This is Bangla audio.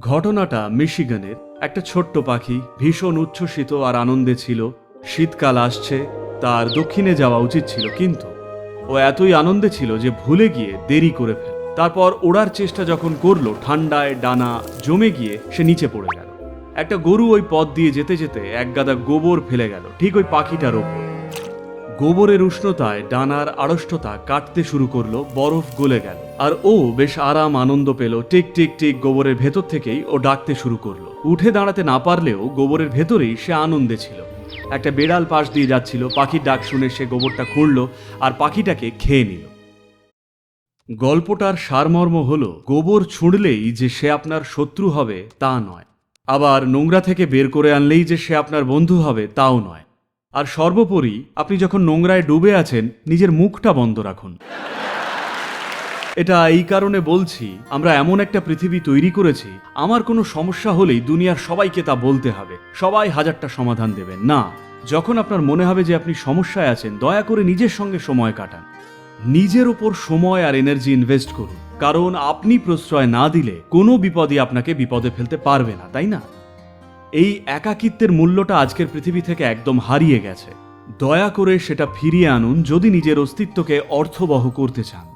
ঘটনাটা মিশিগানের একটা ছোট্ট পাখি ভীষণ উচ্ছ্বসিত আর আনন্দে ছিল। শীতকাল আসছে, তার দক্ষিণে যাওয়া উচিত ছিল, কিন্তু ও এতই আনন্দে ছিল যে ভুলে গিয়ে দেরি করে ফেল। তারপর ওড়ার চেষ্টা যখন করলো, ঠান্ডায় ডানা জমে গিয়ে সে নিচে পড়ে গেল। একটা গরু ওই পথ দিয়ে যেতে যেতে এক গাদা গোবর ফেলে গেল ঠিক ওই পাখিটার ওপর। গোবরের উষ্ণতায় ডানার আড়ষ্টতা কাটতে শুরু করলো, বরফ গলে গেল আর ও বেশ আরাম আনন্দ পেল। টিক টিক টিক গোবরের ভেতর থেকেই ও ডাকতে শুরু করলো। উঠে দাঁড়াতে না পারলেও গোবরের ভেতরেই সে আনন্দে ছিল। একটা বেড়াল পাশ দিয়ে যাচ্ছিল, পাখির ডাক শুনে সে গোবরটা খুঁড়ল আর পাখিটাকে খেয়ে নিল। গল্পটার সারমর্ম হলো, গোবর ছুঁড়লেই যে সে আপনার শত্রু হবে তা নয়, আবার নোংরা থেকে বের করে আনলেই যে সে আপনার বন্ধু হবে তাও নয়। আর সর্বোপরি আপনি যখন নোংরায় ডুবে আছেন, নিজের মুখটা বন্ধ রাখুন। এটা এই কারণে বলছি, আমরা এমন একটা পৃথিবী তৈরি করেছি, আমার কোনো সমস্যা হলেই দুনিয়ার সবাইকে তা বলতে হবে, সবাই হাজারটা সমাধান দেবেন না। যখন আপনার মনে হবে যে আপনি সমস্যায় আছেন, দয়া করে নিজের সঙ্গে সময় কাটান, নিজের ওপর সময় আর এনার্জি ইনভেস্ট করুন। কারণ আপনি প্রশ্রয় না দিলে কোনো বিপদই আপনাকে বিপদে ফেলতে পারবে না, তাই না? এই একাকিত্বের মূল্যটা আজকের পৃথিবী থেকে একদম হারিয়ে গেছে। দয়া করে সেটা ফিরিয়ে আনুন যদি নিজের অস্তিত্বকে অর্থবহ করতে চান।